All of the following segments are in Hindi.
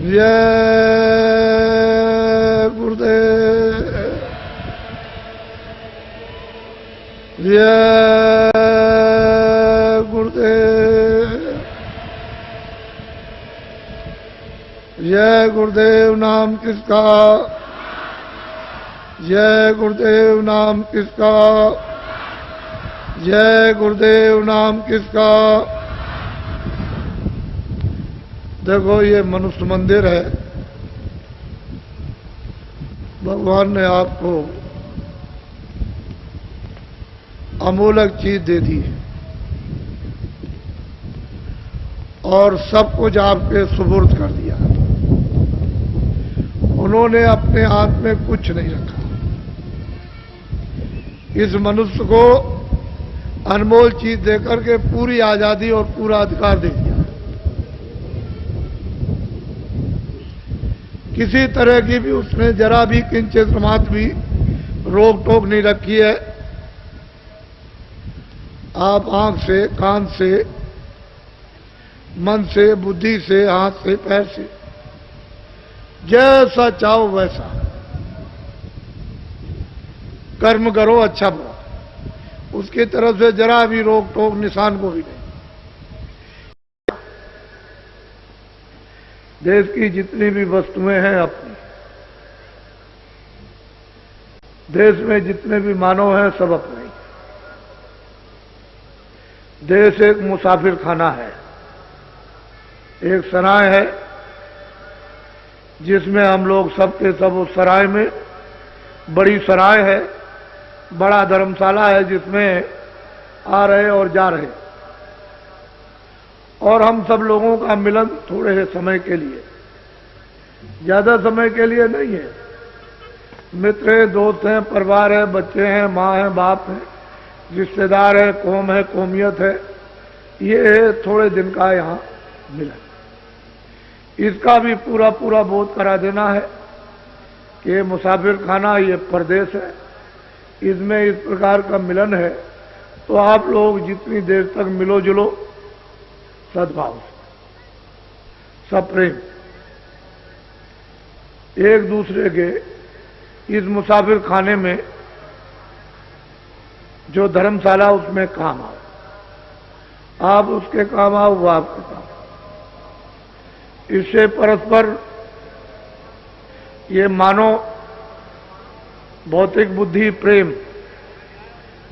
जय गुरुदेव, जय गुरुदेव, जय गुरुदेव नाम किसका, जय गुरुदेव नाम किसका, जय गुरुदेव नाम किसका। देखो ये मनुष्य मंदिर है, भगवान ने आपको अमूल्य चीज दे दी है और सब कुछ आपके सुपुर्द कर दिया। उन्होंने अपने हाथ में कुछ नहीं रखा। इस मनुष्य को अनमोल चीज देकर के पूरी आजादी और पूरा अधिकार दे दिया। किसी तरह की भी उसने जरा भी किंचित मात्र भी रोक टोक नहीं रखी है। आप आंख से, कान से, मन से, बुद्धि से, हाथ से, पैर से जैसा चाहो वैसा कर्म करो, अच्छा बुरा, उसकी तरफ से जरा भी रोक टोक निशान को भी नहीं। देश की जितनी भी वस्तुएं हैं अपनी, देश में जितने भी मानव हैं सब अपने। देश एक मुसाफिर खाना है, एक सराय है जिसमें हम लोग सब के सब उस सराय में, बड़ी सराय है, बड़ा धर्मशाला है जिसमें आ रहे और जा रहे, और हम सब लोगों का मिलन थोड़े से समय के लिए, ज्यादा समय के लिए नहीं है। मित्र है, दोस्त हैं, परिवार है, बच्चे हैं, माँ है, बाप है, रिश्तेदार है, कौम है, कौमियत है, ये थोड़े दिन का यहाँ मिलन। इसका भी पूरा पूरा बोध करा देना है कि मुसाफिर खाना ये परदेश है, इसमें इस प्रकार का मिलन है। तो आप लोग जितनी देर तक मिलो जुलो सद्भाव से, सप्रेम, एक दूसरे के इस मुसाफिर खाने में जो धर्मशाला उसमें काम आओ, आप उसके काम आओ, वो आपके काम। इससे परस्पर ये मानो भौतिक बुद्धि, प्रेम,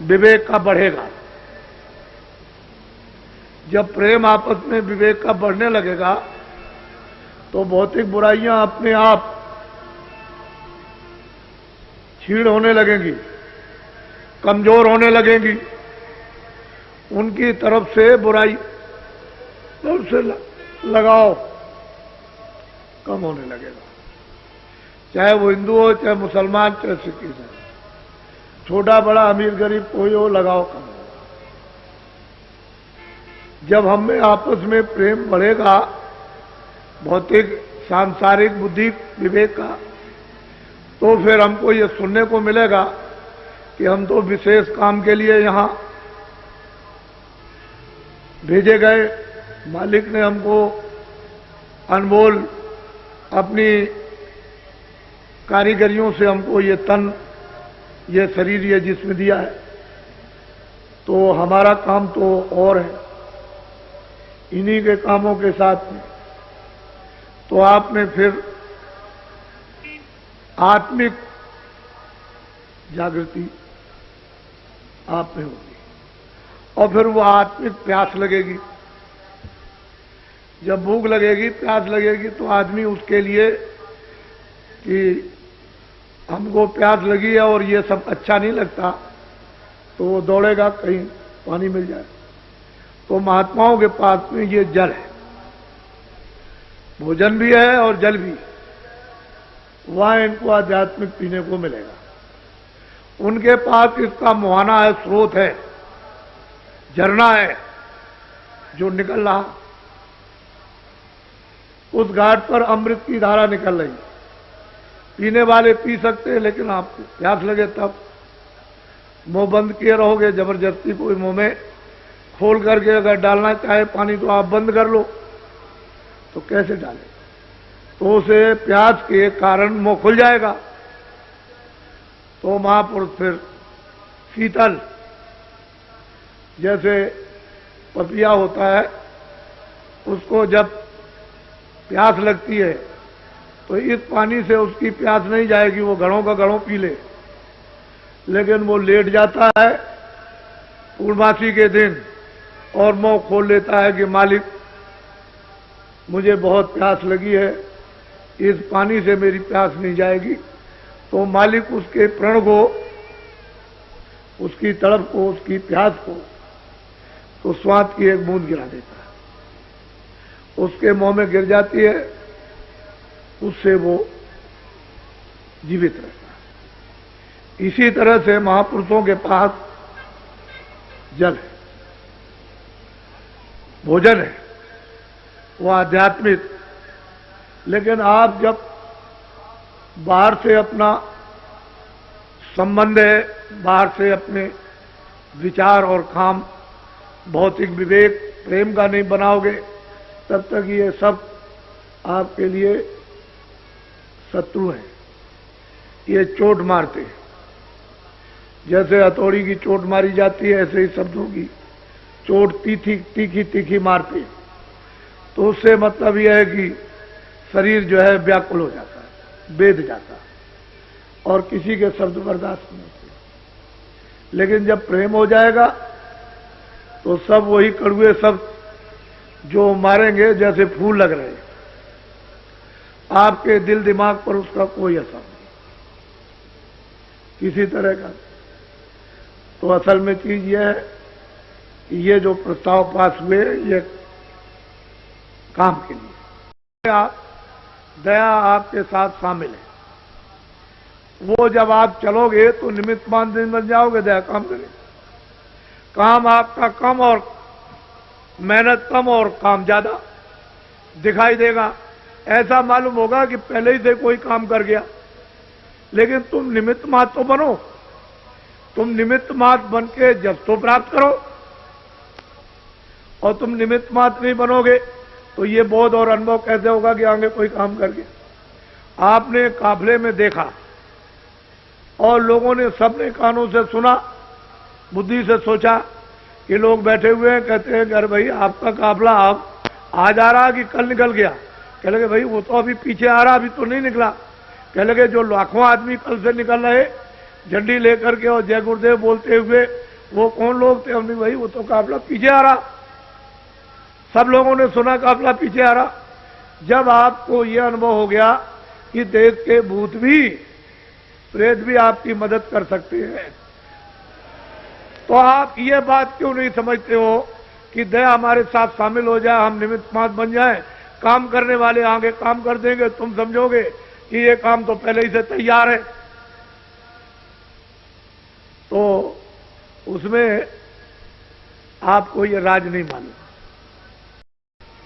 विवेक का बढ़ेगा। जब प्रेम आपस में विवेक का बढ़ने लगेगा तो भौतिक बुराइयां अपने आप छीड़ होने लगेंगी, कमजोर होने लगेंगी। उनकी तरफ से बुराई, तरफ से लगाव कम होने लगेगा। चाहे वो हिंदू हो, चाहे मुसलमान, चाहे सिख ईसाई, छोटा बड़ा, अमीर गरीब कोई हो, लगाव कम होगा। जब हम में आपस में प्रेम बढ़ेगा, भौतिक सांसारिक बुद्धि विवेक का, तो फिर हमको ये सुनने को मिलेगा कि हम तो विशेष काम के लिए यहां भेजे गए। मालिक ने हमको अनमोल अपनी कारीगरियों से हमको ये तन, ये शरीर, ये जिस्म दिया है, तो हमारा काम तो और है इन्हीं के कामों के साथ में। तो आप में फिर आत्मिक जागृति आप में होगी और फिर वो आत्मिक प्यास लगेगी। जब भूख लगेगी, प्यास लगेगी, तो आदमी उसके लिए कि हमको प्यास लगी है और ये सब अच्छा नहीं लगता, तो वो दौड़ेगा कहीं पानी मिल जाए। तो महात्माओं के पास में ये जल है, भोजन भी है और जल भी, वहां इनको आध्यात्मिक पीने को मिलेगा। उनके पास इसका मुहाना है, स्रोत है, झरना है जो निकल रहा। उस घाट पर अमृत की धारा निकल रही। पीने वाले पी सकते हैं, लेकिन आपको प्यास लगे तब मुंह बंद किए रहोगे। जबरदस्ती कोई मुंह में खोल करके अगर डालना चाहे पानी तो आप बंद कर लो, तो कैसे डालें? तो उसे प्यास के कारण मुंह खुल जाएगा। तो महापुरुष फिर शीतल, जैसे पपिया होता है, उसको जब प्यास लगती है तो इस पानी से उसकी प्यास नहीं जाएगी, वो घड़ों का घड़ों पी ले, लेकिन वो लेट जाता है पूर्णमासी के दिन और मुंह खोल लेता है कि मालिक मुझे बहुत प्यास लगी है, इस पानी से मेरी प्यास नहीं जाएगी। तो मालिक उसके प्रण को, उसकी तड़प को, उसकी प्यास को तो स्वाद की एक बूंद गिरा देता है, उसके मुंह में गिर जाती है, उससे वो जीवित रहता है। इसी तरह से महापुरुषों के पास जल है, भोजन है, वो आध्यात्मिक। लेकिन आप जब बाहर से अपना संबंध है, बाहर से अपने विचार और काम, भौतिक विवेक, प्रेम का नहीं बनाओगे, तब तक ये सब आपके लिए शत्रु हैं। ये चोट मारते हैं, जैसे हथौड़ी की चोट मारी जाती है, ऐसे ही शब्दों की चोट तीखी तीखी मारते हैं। तो उससे मतलब यह है कि शरीर जो है व्याकुल हो जाता है, बेध जाता है और किसी के शब्द बर्दाश्त नहीं होते। लेकिन जब प्रेम हो जाएगा तो सब वही कड़ुए शब्द जो मारेंगे जैसे फूल लग रहे हैं, आपके दिल दिमाग पर उसका कोई असर नहीं किसी तरह का। तो असल में चीज यह है कि ये जो प्रस्ताव पास हुए ये काम के लिए, दया आपके साथ शामिल है। वो जब आप चलोगे तो निमित्त मान बन जाओगे, दया काम करेगा। काम आपका कम और मेहनत कम और काम ज्यादा दिखाई देगा। ऐसा मालूम होगा कि पहले ही से कोई काम कर गया, लेकिन तुम निमित्त मात्र तो बनो। तुम निमित्त मात्र बन के जब तो प्राप्त करो, और तुम निमित्त मात्र नहीं बनोगे तो ये बोध और अनुभव कैसे होगा कि आगे कोई काम कर गया। आपने काफले में देखा और लोगों ने, सबने कानों से सुना, बुद्धि से सोचा कि लोग बैठे हुए हैं, कहते हैं अरे भाई आपका काफला अब आज आ रहा कि कल निकल गया। कह लगे भाई वो तो अभी पीछे आ रहा, अभी तो नहीं निकला। कह लगे जो लाखों आदमी कल से निकल रहे झंडी लेकर के और जय गुरुदेव बोलते हुए, वो कौन लोग थे? हमने भाई वो तो काफला पीछे आ रहा। सब लोगों ने सुना काफला पीछे आ रहा। जब आपको यह अनुभव हो गया कि देश के भूत भी, प्रेत भी आपकी मदद कर सकते हैं, तो आप ये बात क्यों नहीं समझते हो कि दया हमारे साथ शामिल हो जाए, हम निमित्त मात्र बन जाए, काम करने वाले आगे काम कर देंगे। तुम समझोगे कि ये काम तो पहले ही से तैयार है। तो उसमें आपको ये राज नहीं मालूम।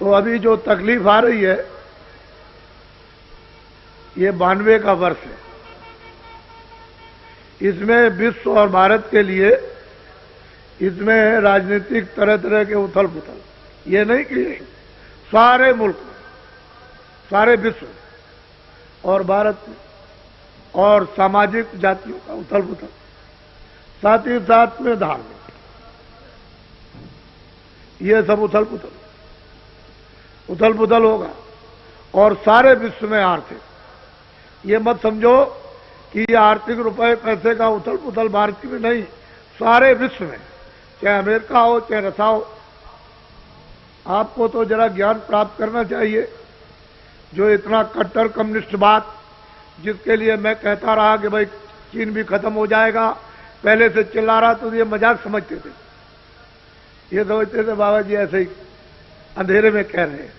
तो अभी जो तकलीफ आ रही है, ये 92 का वर्ष है। इसमें विश्व और भारत के लिए इसमें राजनीतिक तरह तरह के उथल पुथल, ये नहीं कि सारे मुल्क में, सारे विश्व में और भारत में, और सामाजिक जातियों का उथल पुथल, साथ ही साथ में धार्मिक, ये सब उथल पुथल होगा। और सारे विश्व में आर्थिक, ये मत समझो कि ये आर्थिक रुपए पैसे का उथल पुथल भारत में नहीं, सारे विश्व में, चाहे अमेरिका हो चाहे रसा हो। आपको तो जरा ज्ञान प्राप्त करना चाहिए। जो इतना कट्टर कम्युनिस्टवाद, जिसके लिए मैं कहता रहा कि भाई चीन भी खत्म हो जाएगा, पहले से चिल्ला रहा, तो ये मजाक समझते थे। ये समझते थे बाबा जी ऐसे ही अंधेरे में कह रहे हैं,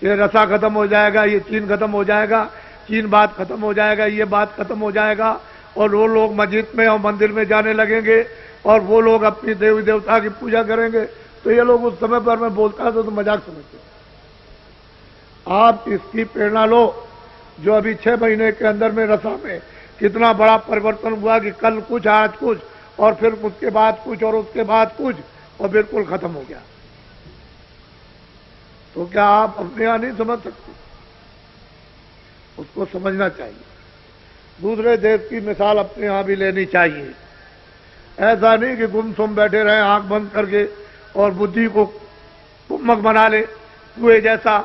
ये रसा खत्म हो जाएगा, ये चीन खत्म हो जाएगा, चीन बात खत्म हो जाएगा, ये बात खत्म हो जाएगा, और वो लोग मस्जिद में और मंदिर में जाने लगेंगे, और वो लोग अपनी देवी देवता की पूजा करेंगे। तो ये लोग उस समय पर मैं बोलता था तो मजाक समझते। आप इसकी प्रेरणा लो, जो अभी 6 महीने के अंदर में रसा में कितना बड़ा परिवर्तन हुआ कि कल कुछ, आज कुछ, और फिर उसके बाद कुछ, और उसके बाद कुछ, और बिल्कुल खत्म हो गया। तो क्या आप अपने यहां नहीं समझ सकते? उसको समझना चाहिए। दूसरे देश की मिसाल अपने यहाँ भी लेनी चाहिए। ऐसा नहीं कि गुमसुम बैठे रहे आंख बंद करके और बुद्धि को कुम्मक बना ले कुएं जैसा,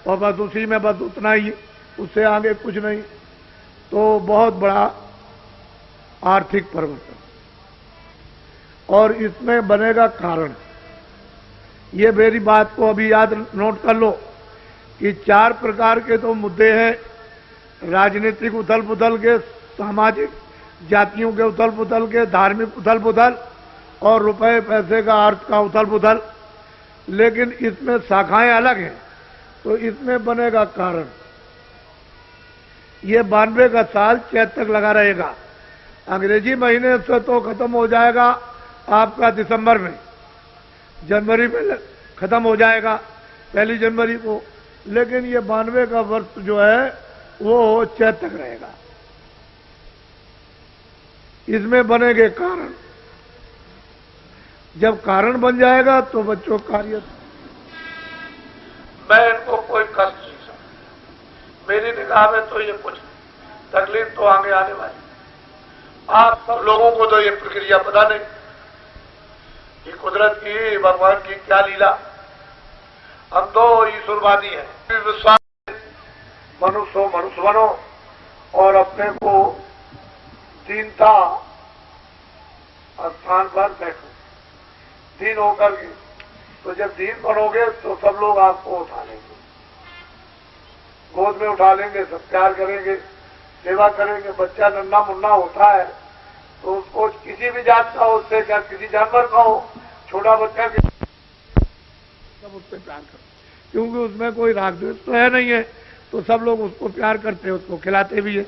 और बस उसी में बस उतना ही, उससे आगे कुछ नहीं। तो बहुत बड़ा आर्थिक परिवर्तन, और इसमें बनेगा कारण। ये मेरी बात को अभी याद नोट कर लो कि 4 प्रकार के तो मुद्दे हैं, राजनीतिक उथल पुथल के, सामाजिक जातियों के उथल पुथल के, धार्मिक उथल पुथल, और रुपए पैसे का अर्थ का उथल पुथल। लेकिन इसमें शाखाएं अलग हैं, तो इसमें बनेगा कारण। ये 92 का साल चैत तक लगा रहेगा। अंग्रेजी महीने से तो खत्म हो जाएगा आपका दिसंबर में, जनवरी में खत्म हो जाएगा 1 जनवरी को। लेकिन ये 92 का वर्ष जो है वो चैत तक रहेगा। इसमें बनेंगे कारण। जब कारण बन जाएगा तो बच्चों कार्य, मैं इनको कोई कष्ट नहीं समझता, मेरी निगाह में तो ये कुछ तकलीफ तो आगे आने वाली। आप सब लोगों को तो ये प्रक्रिया पता नहीं कि कुदरत की, भगवान की क्या लीला। हम तो ईश्वरवादी हैं, विश्वास मनुष्य बनो और अपने को दीनता स्थान पर बैठो, दीन होकर के। तो जब दीन बनोगे तो सब लोग आपको उठा लेंगे, गोद में उठा लेंगे, सब प्यार करेंगे, सेवा करेंगे। बच्चा नन्ना मुन्ना होता है तो उसको किसी भी जात का हो, उससे क्या किसी जानवर का हो, छोटा बच्चा के सब उससे प्यार करते, क्योंकि उसमें कोई राग द्वेष तो है नहीं है, तो सब लोग उसको प्यार करते हैं, उसको खिलाते भी है।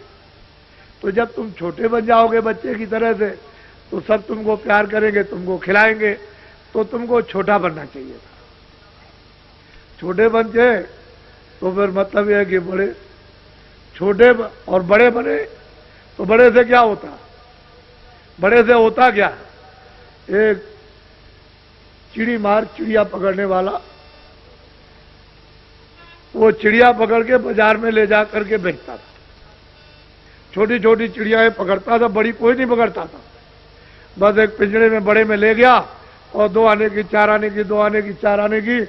तो जब तुम छोटे बन जाओगे बच्चे की तरह से, तो सब तुमको प्यार करेंगे, तुमको खिलाएंगे। तो तुमको छोटा बनना चाहिए था। छोटे बन जाए तो फिर मतलब यह है कि बड़े, छोटे और बड़े बने तो बड़े से क्या होता, बड़े से होता क्या, एक चिड़ी मार चिड़िया पकड़ने वाला, वो चिड़िया पकड़ के बाजार में ले जा करके बेचता था। छोटी छोटी चिड़ियाएं पकड़ता था, बड़ी कोई नहीं पकड़ता था। बस एक पिंजरे में बड़े में ले गया, और 2 आने की, 4 आने की, 2 आने की, 4 आने की,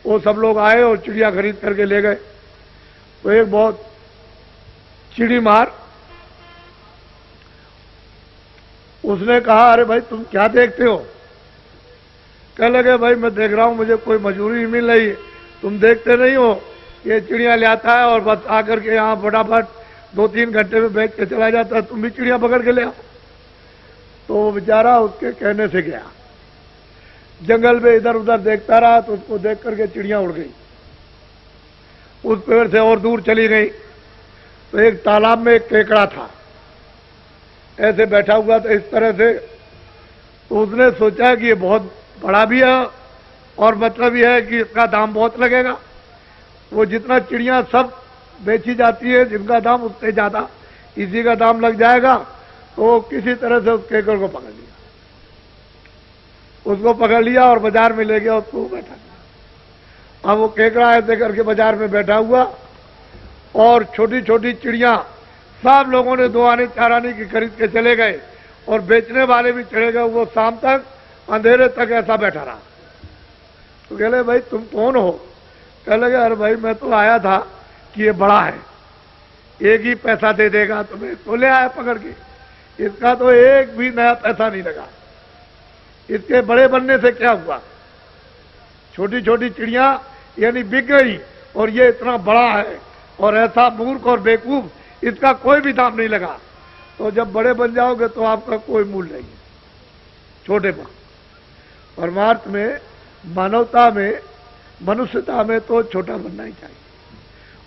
वो सब लोग आए और चिड़िया खरीद करके ले गए। तो एक बहुत चिड़ी मार, उसने कहा, अरे भाई तुम क्या देखते हो? कह लगे, भाई मैं देख रहा हूं, मुझे कोई मजदूरी नहीं मिल रही, तुम देखते नहीं हो, ये चिड़िया ले आता है और बस आकर के यहाँ फटाफट 2-3 घंटे में बेच के चला जाता है, तुम भी चिड़िया पकड़ के ले आओ। तो वो बेचारा उसके कहने से गया, जंगल में इधर उधर देखता रहा, तो उसको देख करके चिड़िया उड़ गई, उस पेड़ से और दूर चली गई। तो एक तालाब में एक केकड़ा था, ऐसे बैठा हुआ था इस तरह से। तो उसने सोचा कि ये बहुत बड़ा भी है और मतलब यह है कि इसका दाम बहुत लगेगा। वो जितना चिड़िया सब बेची जाती है, जिनका दाम उससे ज्यादा इसी का दाम लग जाएगा। तो किसी तरह से उस केकड़ को पकड़ लिया, उसको पकड़ लिया और बाजार में ले गया, उसको बैठा दिया। अब वो केकड़ा ऐसे करके बाजार में बैठा हुआ, और छोटी छोटी चिड़िया सब लोगों ने 2 आने 4 आने की खरीद के चले गए, और बेचने वाले भी चले गए। वो शाम तक अंधेरे तक ऐसा बैठा रहा। तो कह ले, भाई तुम कौन हो? कह लगे, अरे भाई मैं तो आया था कि ये बड़ा है, एक ही पैसा दे देगा, तो मैं तो ले आया पकड़ के, इसका तो एक भी नया पैसा नहीं लगा। इसके बड़े बनने से क्या हुआ? छोटी छोटी चिड़िया यानी बिक गई, और ये इतना बड़ा है और ऐसा मूर्ख और बेवकूफ, इसका कोई भी दाम नहीं लगा। तो जब बड़े बन जाओगे तो आपका कोई मूल्य नहीं है। छोटे बन, परमार्थ में, मानवता में, मनुष्यता में तो छोटा बनना ही चाहिए।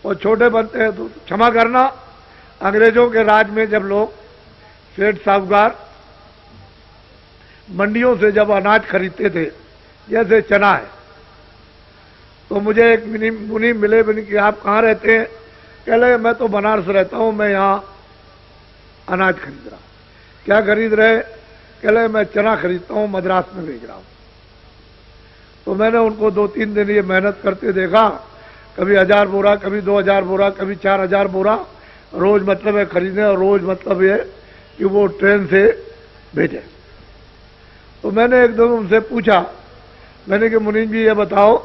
और छोटे बनते हैं तो क्षमा करना, अंग्रेजों के राज में जब लोग सेठ साहूकार मंडियों से जब अनाज खरीदते थे, जैसे चना है, तो मुझे एक मुनि मिले, बनी कि आप कहाँ रहते हैं? कह लगे, मैं तो बनारस रहता हूँ, मैं यहाँ अनाज खरीद रहा हूँ। क्या खरीद रहे? कह लगे, मैं चना खरीदता हूँ, मद्रास में भेज रहा हूँ। तो मैंने उनको 2-3 दिन ये मेहनत करते देखा, कभी 1000 बोरा, कभी 2000 बोरा, कभी 4000 बोरा, रोज मतलब है खरीदें और रोज मतलब ये कि वो ट्रेन से भेजें। तो मैंने एकदम उनसे पूछा, मैंने कि मुनीम जी ये बताओ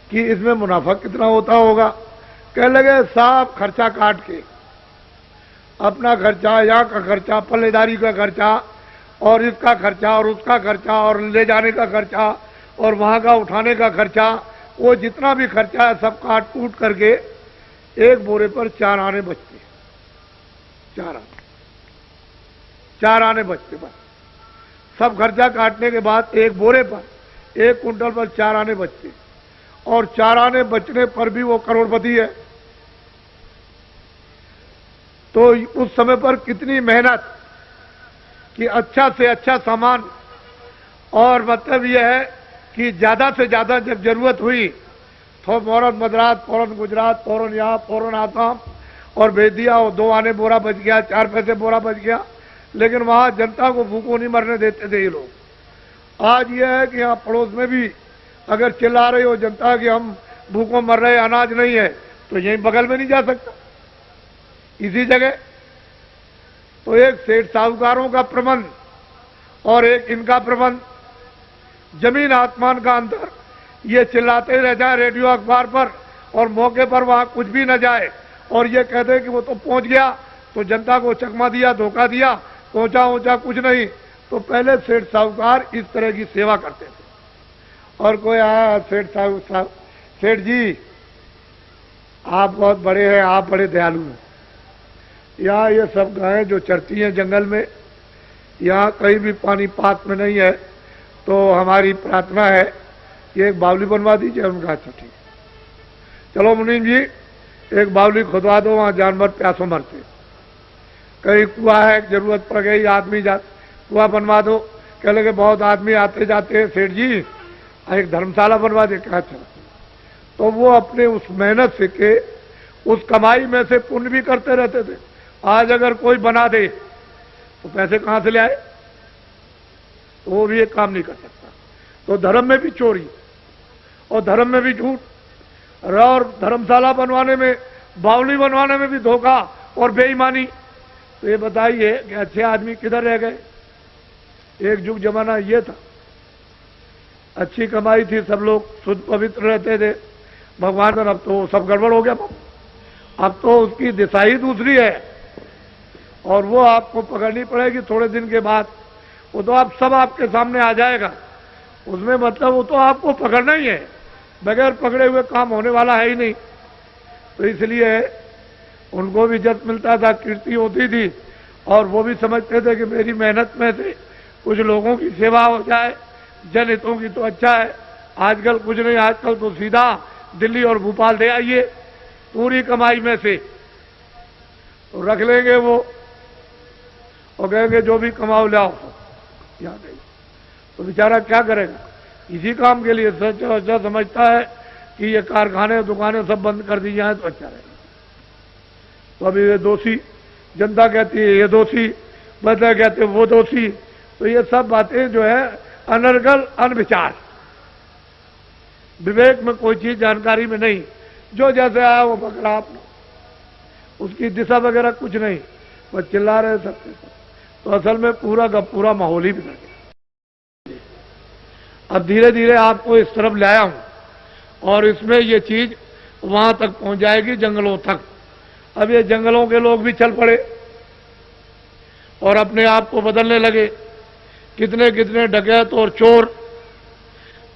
कि इसमें मुनाफा कितना होता होगा। कहने लगे साफ खर्चा काट के, अपना खर्चा, यहाँ का खर्चा, पल्लेदारी का खर्चा और इसका खर्चा और उसका खर्चा और ले जाने का खर्चा और वहाँ का उठाने का खर्चा, वो जितना भी खर्चा है सब काट कूट करके एक बोरे पर 4 आने बचते, 4 आने बचते बस। सब खर्चा काटने के बाद एक बोरे पर, 1 कुंटल पर 4 आने बचते, और 4 आने बचने पर भी वो करोड़पति है। तो उस समय पर कितनी मेहनत कि अच्छा से अच्छा सामान, और मतलब यह है कि ज्यादा से ज्यादा जब जरूरत हुई तो फौरन मद्रास, फौरन गुजरात, फौरन यहाँ, फौरन आसाम और भेज दिया, और 2 आने बोरा बच गया, 4 पैसे बोरा बच गया। लेकिन वहां जनता को भूखों नहीं मरने देते थे ये लोग। आज यह है कि यहाँ पड़ोस में भी अगर चिल्ला रही हो जनता कि हम भूखों मर रहे, अनाज नहीं है, तो यहीं बगल में नहीं जा सकता, इसी जगह। तो एक सेठ साहूकारों का प्रबंध और एक इनका प्रबंध, जमीन आसमान का अंतर। ये चिल्लाते रह जाए रेडियो अखबार पर और मौके पर वहां कुछ भी न जाए और ये कहते हैं कि वो तो पहुंच गया, तो जनता को चकमा दिया, धोखा दिया, पहुंचा ऊंचा कुछ नहीं। तो पहले सेठ साहूकार इस तरह की सेवा करते थे। और कोई आया, सेठ जी आप बहुत बड़े हैं, आप बड़े दयालु हैं। यहाँ ये सब गायें जो चरती हैं जंगल में, यहाँ कहीं भी पानी पात में नहीं है, तो हमारी प्रार्थना है कि एक बावली बनवा दीजिए। उनका अच्छा ठीक है, चलो मुनीम जी एक बावली खुदवा दो, वहाँ जानवर प्यासों मरते। कहीं कुआं है, जरूरत पड़ गई, आदमी जा, कुआं बनवा दो। कह लगे बहुत आदमी आते जाते हैं, सेठ जी एक धर्मशाला बनवा दे। क्या अच्छा। तो वो अपने उस मेहनत से के उस कमाई में से पुण्य भी करते रहते थे। आज अगर कोई बना दे तो पैसे कहां से ले आए, तो वो भी एक काम नहीं कर सकता। तो धर्म में भी चोरी और धर्म में भी झूठ, और धर्मशाला बनवाने में, बावली बनवाने में भी धोखा और बेईमानी। तो ये बताइए कि अच्छे आदमी किधर रह गए। एक युग जमाना ये था, अच्छी कमाई थी, सब लोग शुद्ध पवित्र रहते थे भगवान पर। अब तो सब गड़बड़ हो गया। अब तो उसकी दिशा ही दूसरी है और वो आपको पकड़नी पड़ेगी थोड़े दिन के बाद। वो तो आप सब आपके सामने आ जाएगा, उसमें मतलब वो तो आपको पकड़ना ही है, बगैर पकड़े हुए काम होने वाला है ही नहीं। तो इसलिए उनको भी इज्जत मिलता था, कीर्ति होती थी, और वो भी समझते थे कि मेरी मेहनत में से कुछ लोगों की सेवा हो जाए, जनहितों की, तो अच्छा है। आजकल कुछ नहीं, आजकल तो सीधा दिल्ली और भोपाल दे आइए पूरी कमाई में से, तो रख लेंगे वो और कहेंगे जो भी कमाओ लाओ याद नहीं। तो बेचारा क्या करेगा, इसी काम के लिए सच्चा समझता है कि ये कारखाने दुकानें सब बंद कर दी जाए तो अच्छा रहेगा। तो अभी ये दोषी, जनता कहती है ये दोषी, बदला कहते वो दोषी। तो ये सब बातें जो है अनर्गल, अनविचार, विवेक में कोई चीज जानकारी में नहीं, जो जैसे आया वो पकड़ा आपने, उसकी दिशा वगैरह कुछ नहीं, बस चिल्ला रहे सबके सब। तो असल में पूरा का पूरा माहौल ही बिगड़ गया। अब धीरे धीरे आपको इस तरफ लाया हूं और इसमें ये चीज वहां तक पहुंच जाएगी, जंगलों तक। अब ये जंगलों के लोग भी चल पड़े और अपने आप को बदलने लगे। कितने कितने डकैत और चोर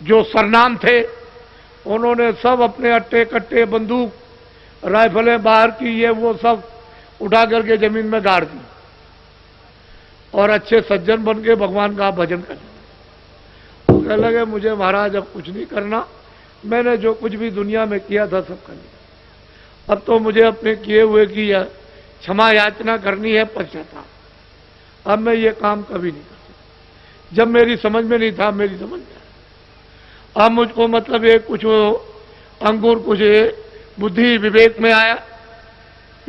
जो सरनाम थे, उन्होंने सब अपने अट्टे कट्टे, बंदूक, राइफलें बाहर की, ये वो सब उठा करके जमीन में गाड़ दी और अच्छे सज्जन बन के भगवान का भजन कर लिया। कहने लगे मुझे महाराज अब कुछ नहीं करना, मैंने जो कुछ भी दुनिया में किया था सब कर लिया। अब तो मुझे अपने किए हुए की क्षमा याचना करनी है, पश्चाताप। अब मैं ये काम कभी नहीं कर सकता। जब मेरी समझ में नहीं था, मेरी समझ में आया। अब मुझको मतलब ये कुछ अंकुर, कुछ बुद्धि विवेक में आया,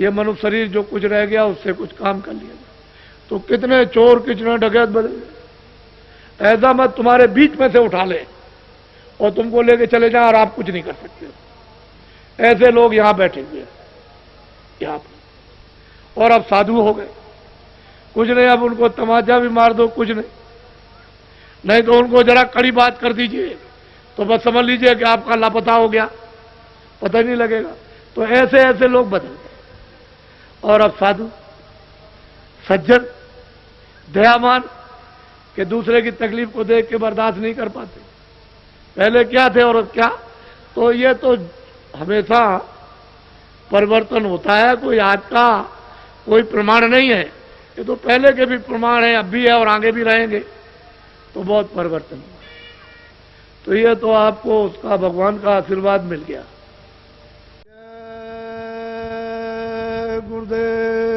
ये मनुष्य शरीर जो कुछ रह गया उससे कुछ काम कर लिया। तो कितने चोर, कितने डकैत बदल गए। ऐसा मत तुम्हारे बीच में से उठा ले और तुमको लेके चले जाए और आप कुछ नहीं कर सकते। ऐसे लोग यहां बैठे हुए, यहां पर और अब साधु हो गए। कुछ नहीं, अब उनको तमाचा भी मार दो, कुछ नहीं, नहीं तो उनको जरा कड़ी बात कर दीजिए तो बस समझ लीजिए कि आपका लापता हो गया, पता ही नहीं लगेगा। तो ऐसे ऐसे लोग बदल गए। और अब साधु, सज्जन, दयावान, कि दूसरे की तकलीफ को देख के बर्दाश्त नहीं कर पाते। पहले क्या थे और अब क्या? तो ये तो हमेशा परिवर्तन होता है, कोई आज का कोई प्रमाण नहीं है। ये तो पहले के भी प्रमाण है, अब भी है और आगे भी रहेंगे। तो बहुत परिवर्तन हुआ। तो ये तो आपको उसका भगवान का आशीर्वाद मिल गया। गुरुदेव।